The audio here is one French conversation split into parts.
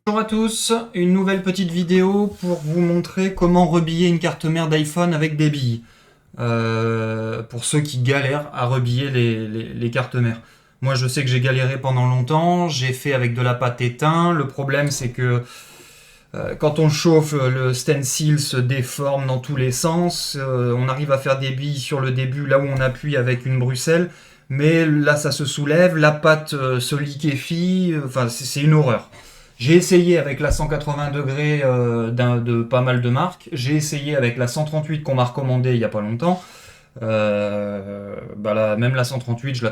Bonjour à tous, une nouvelle petite vidéo pour vous montrer comment rebiller une carte mère d'iPhone avec des billes. Pour ceux qui galèrent à rebiller les cartes mères. Moi je sais que j'ai galéré pendant longtemps, j'ai fait avec de la pâte éteint. Le problème c'est que quand on chauffe, le stencil se déforme dans tous les sens. On arrive à faire des billes sur le début là où on appuie avec une bruxelle. Mais là ça se soulève, la pâte se liquéfie, enfin c'est une horreur. J'ai essayé avec la 180 degrés de pas mal de marques. J'ai essayé avec la 138 qu'on m'a recommandée il y a pas longtemps. Même la 138, je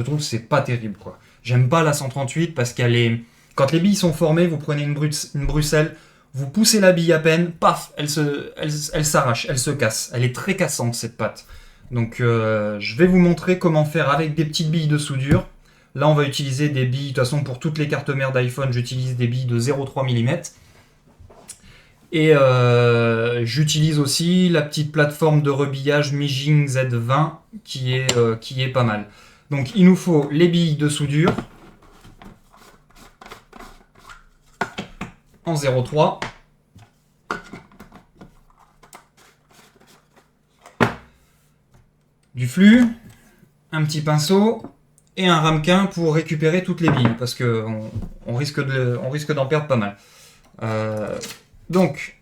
trouve que c'est pas terrible quoi. J'aime pas la 138 parce qu'elle est, quand les billes sont formées, vous prenez une bruxelle, vous poussez la bille à peine, paf, elle s'arrache, elle se casse. Elle est très cassante cette pâte. Donc je vais vous montrer comment faire avec des petites billes de soudure. Là, on va utiliser des billes, de toute façon, pour toutes les cartes mères d'iPhone, j'utilise des billes de 0,3 mm. Et j'utilise aussi la petite plateforme de rebillage Mijing Z20 qui est pas mal. Donc, il nous faut les billes de soudure en 0,3. Du flux, un petit pinceau et un ramequin pour récupérer toutes les billes parce qu'on risque d'en perdre pas mal. Donc,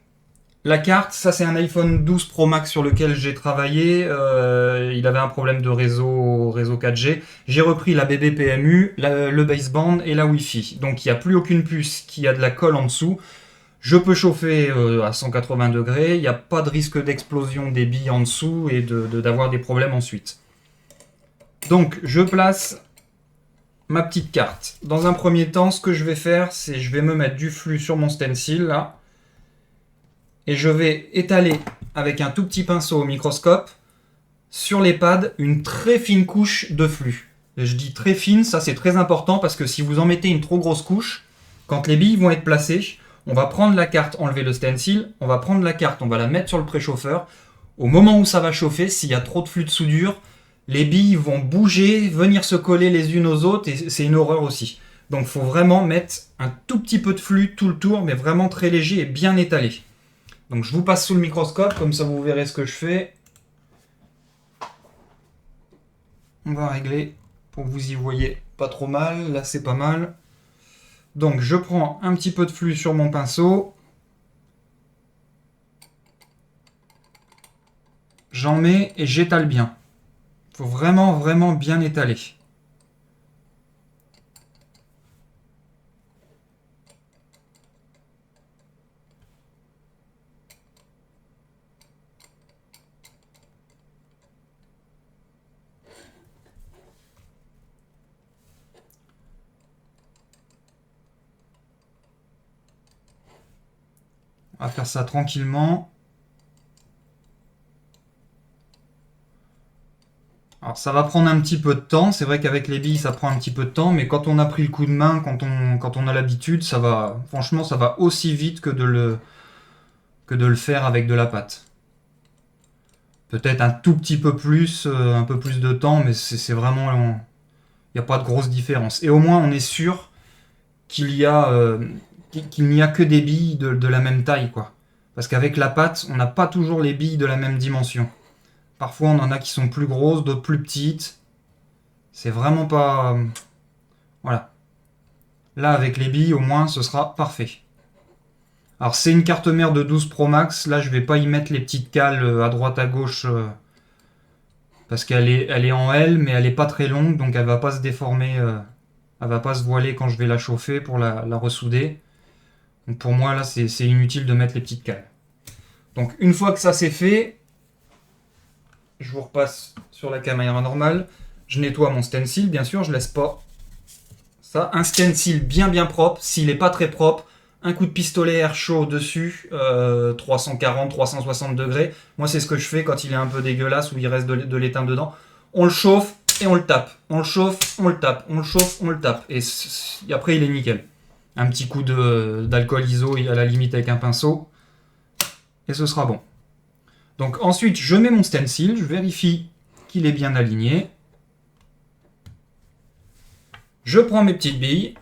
la carte, ça c'est un iPhone 12 Pro Max sur lequel j'ai travaillé. Il avait un problème de réseau 4G. J'ai repris la BBPMU, le baseband et la Wi-Fi. Donc il n'y a plus aucune puce qui a de la colle en dessous. Je peux chauffer à 180 degrés. Il n'y a pas de risque d'explosion des billes en dessous et d'avoir des problèmes ensuite. Donc je place ma petite carte. Dans un premier temps, ce que je vais faire, c'est je vais me mettre du flux sur mon stencil là. Et je vais étaler avec un tout petit pinceau au microscope sur les pads une très fine couche de flux. Et je dis très fine, ça c'est très important parce que si vous en mettez une trop grosse couche, quand les billes vont être placées, on va prendre la carte, enlever le stencil, on va prendre la carte, on va la mettre sur le préchauffeur. Au moment où ça va chauffer, s'il y a trop de flux de soudure, les billes vont bouger, venir se coller les unes aux autres et c'est une horreur aussi. Donc il faut vraiment mettre un tout petit peu de flux tout le tour, mais vraiment très léger et bien étalé. Donc je vous passe sous le microscope, comme ça vous verrez ce que je fais. On va régler pour que vous y voyez pas trop mal. Là c'est pas mal. Donc je prends un petit peu de flux sur mon pinceau. J'en mets et j'étale bien. Il faut vraiment vraiment bien étaler. On va faire ça tranquillement. Alors ça va prendre un petit peu de temps, c'est vrai qu'avec les billes ça prend un petit peu de temps, mais quand on a pris le coup de main, quand on a l'habitude, ça va, franchement ça va aussi vite que de le faire avec de la pâte. Peut-être un tout petit peu plus, un peu plus de temps, mais c'est vraiment, il n'y a pas de grosse différence. Et au moins on est sûr qu'il n'y a que des billes de la même taille, quoi. Parce qu'avec la pâte, on n'a pas toujours les billes de la même dimension. Parfois, on en a qui sont plus grosses, d'autres plus petites. C'est vraiment pas... Voilà. Là, avec les billes, au moins, ce sera parfait. Alors, c'est une carte mère de 12 Pro Max. Là, je vais pas y mettre les petites cales à droite, à gauche, parce qu'elle est en L, mais elle est pas très longue, donc elle va pas se déformer, elle va pas se voiler quand je vais la chauffer pour la ressouder. Donc pour moi, là, c'est inutile de mettre les petites cales. Donc, une fois que ça c'est fait, je vous repasse sur la caméra normale. Je nettoie mon stencil, bien sûr, je laisse pas ça. Un stencil bien bien propre. S'il n'est pas très propre, un coup de pistolet air chaud dessus, 340, 360 degrés. Moi, c'est ce que je fais quand il est un peu dégueulasse ou il reste de l'étain dedans. On le chauffe et on le tape. On le chauffe, on le tape. On le chauffe, on le tape. Et après, il est nickel. Un petit coup d'alcool iso à la limite avec un pinceau. Et ce sera bon. Donc ensuite, je mets mon stencil, je vérifie qu'il est bien aligné. Je prends mes petites billes.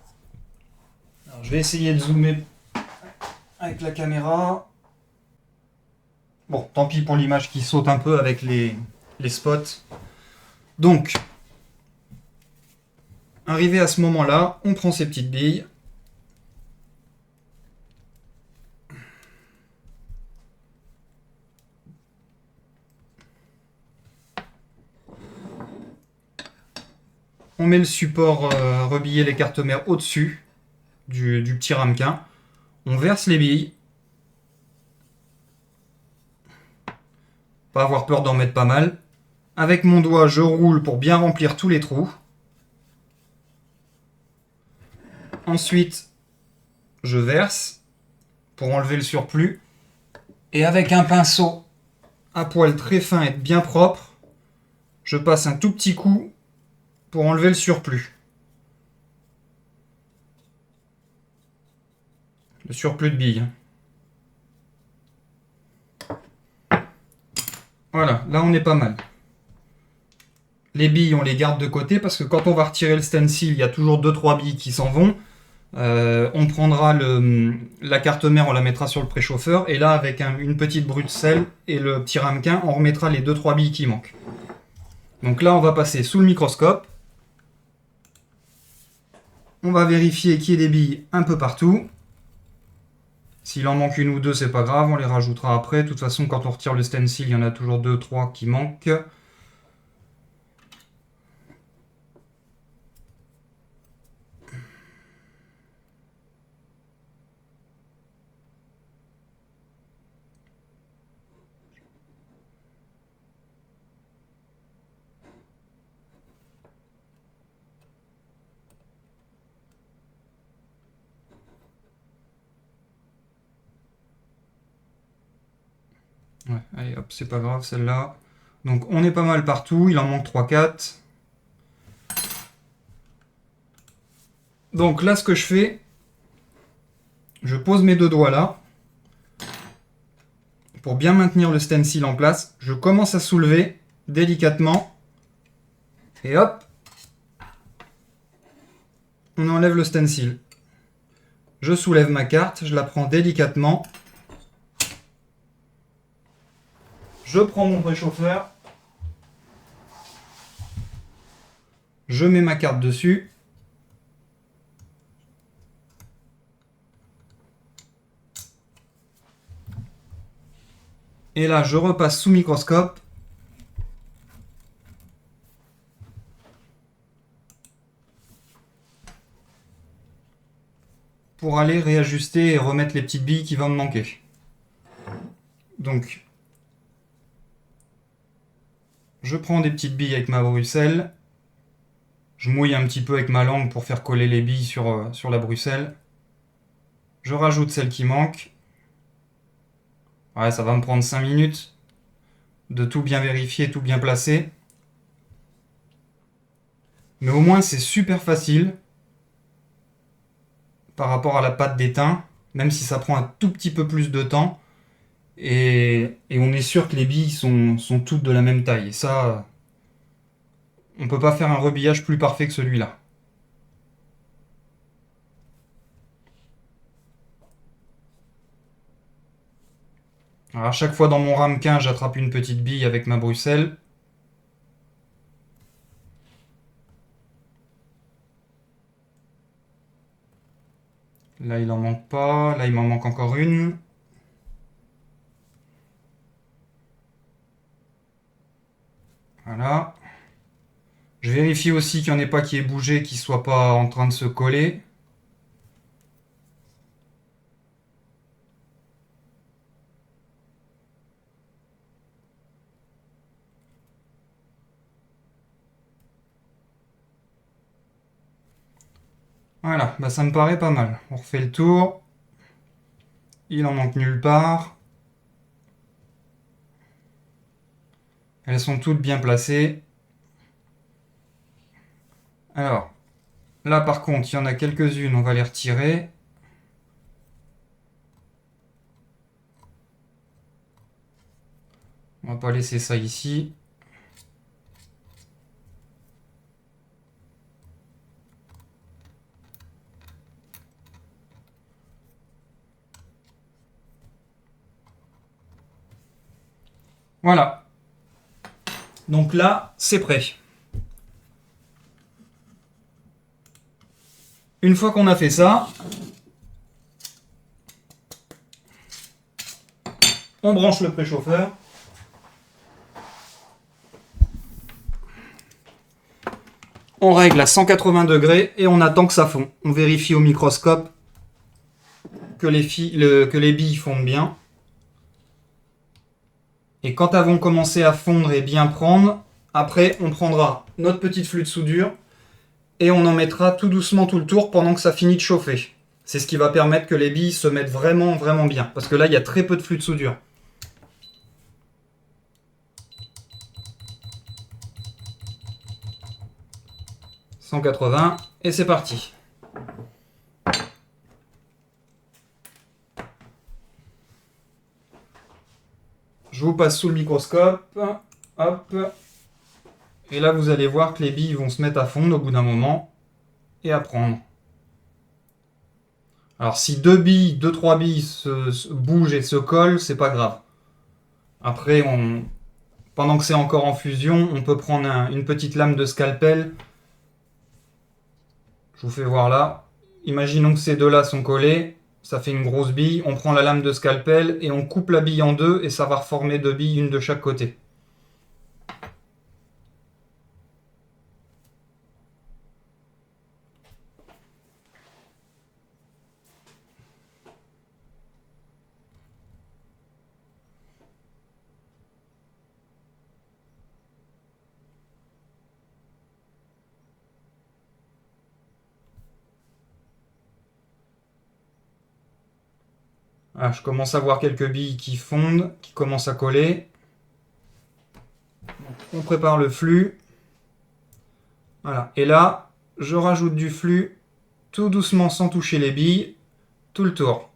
Alors, Je vais essayer de zoomer avec la caméra. Bon, tant pis pour l'image qui saute un peu avec les spots. Donc, arrivé à ce moment-là, on prend ces petites billes. On met le support rebiller les cartes mères au-dessus du petit ramequin. On verse les billes. Pas avoir peur d'en mettre pas mal. Avec mon doigt, je roule pour bien remplir tous les trous. Ensuite, je verse pour enlever le surplus. Et avec un pinceau à poil très fin et bien propre, je passe un tout petit coup pour enlever le surplus. Le surplus de billes. Voilà, là on est pas mal. Les billes, on les garde de côté parce que quand on va retirer le stencil, il y a toujours 2-3 billes qui s'en vont. On prendra la carte mère, on la mettra sur le préchauffeur. Et là, avec une petite brute sel et le petit ramequin, on remettra les 2-3 billes qui manquent. Donc là, on va passer sous le microscope. On va vérifier qu'il y ait des billes un peu partout. S'il en manque une ou deux, c'est pas grave, on les rajoutera après. De toute façon, quand on retire le stencil, il y en a toujours 2-3 qui manquent. Ouais, allez hop, c'est pas grave celle-là. Donc on est pas mal partout, il en manque 3-4. Donc là, ce que je fais, je pose mes deux doigts là. Pour bien maintenir le stencil en place, je commence à soulever délicatement. Et hop, on enlève le stencil. Je soulève ma carte, je la prends délicatement. Je prends mon préchauffeur. Je mets ma carte dessus. Et là, je repasse sous microscope. Pour aller réajuster et remettre les petites billes qui vont me manquer. Donc, je prends des petites billes avec ma Bruxelles. Je mouille un petit peu avec ma langue pour faire coller les billes sur la Bruxelles. Je rajoute celles qui manquent. Ouais, ça va me prendre 5 minutes de tout bien vérifier, tout bien placer. Mais au moins, c'est super facile par rapport à la pâte d'étain, même si ça prend un tout petit peu plus de temps. Et on est sûr que les billes sont toutes de la même taille. Et ça, on peut pas faire un rebillage plus parfait que celui-là. Alors à chaque fois dans mon ramequin, j'attrape une petite bille avec ma Bruxelles. Là, il en manque pas. Là, il m'en manque encore une. Voilà. Je vérifie aussi qu'il n'y en ait pas qui ait bougé, qui ne soit pas en train de se coller. Voilà, bah ça me paraît pas mal. On refait le tour. Il en manque nulle part. Elles sont toutes bien placées. Alors, là par contre, il y en a quelques-unes, on va les retirer. On va pas laisser ça ici. Voilà. Donc là, c'est prêt. Une fois qu'on a fait ça, on branche le préchauffeur. On règle à 180 degrés et on attend que ça fond. On vérifie au microscope que les billes fondent bien. Et quand elles vont commencer à fondre et bien prendre, après on prendra notre petite flûte soudure et on en mettra tout doucement tout le tour pendant que ça finit de chauffer. C'est ce qui va permettre que les billes se mettent vraiment vraiment bien. Parce que là il y a très peu de flûte soudure. 180 et c'est parti. Je vous passe sous le microscope. Hop. Et là, vous allez voir que les billes vont se mettre à fondre au bout d'un moment et à prendre. Alors, si deux, trois billes se bougent et se collent, c'est pas grave. Après, pendant que c'est encore en fusion, on peut prendre une petite lame de scalpel. Je vous fais voir là. Imaginons que ces deux-là sont collés. Ça fait une grosse bille. On prend la lame de scalpel et on coupe la bille en deux et ça va reformer deux billes, une de chaque côté. Ah, je commence à voir quelques billes qui fondent, qui commencent à coller. On prépare le flux. Voilà. Et là, je rajoute du flux tout doucement sans toucher les billes, tout le tour.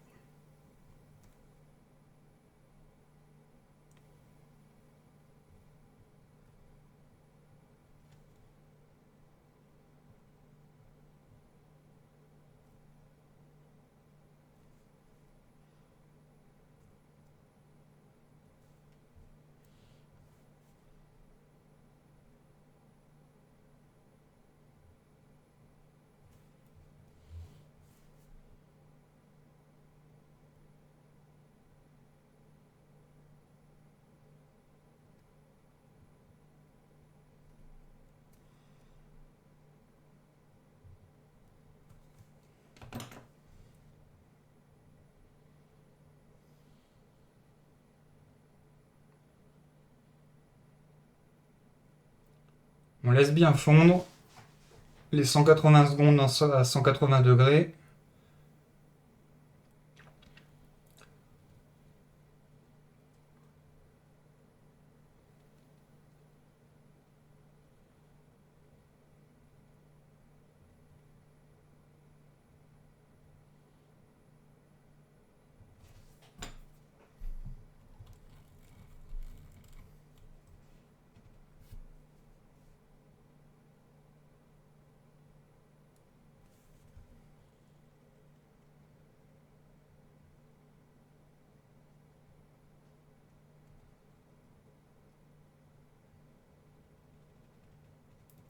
On laisse bien fondre les 180 secondes à 180 degrés.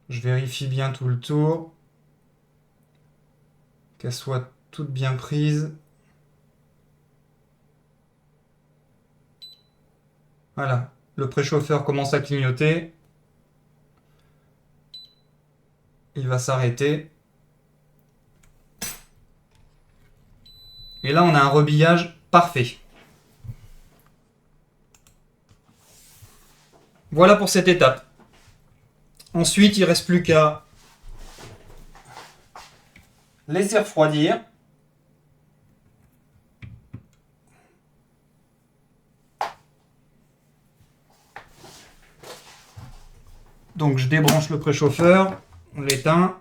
Je vérifie bien tout le tour, qu'elles soient toutes bien prises. Voilà, le préchauffeur commence à clignoter. Il va s'arrêter. Et là, on a un rebillage parfait. Voilà pour cette étape. Ensuite, il ne reste plus qu'à laisser refroidir. Donc je débranche le préchauffeur, on l'éteint.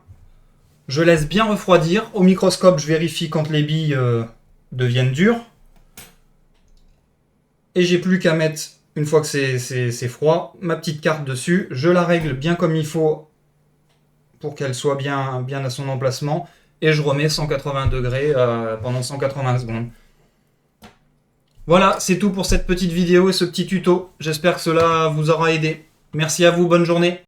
Je laisse bien refroidir. Au microscope, je vérifie quand les billes deviennent dures. Et j'ai plus qu'à mettre, une fois que c'est froid, ma petite carte dessus. Je la règle bien comme il faut pour qu'elle soit bien à son emplacement. Et je remets 180 degrés pendant 180 secondes. Voilà, c'est tout pour cette petite vidéo et ce petit tuto. J'espère que cela vous aura aidé. Merci à vous, bonne journée.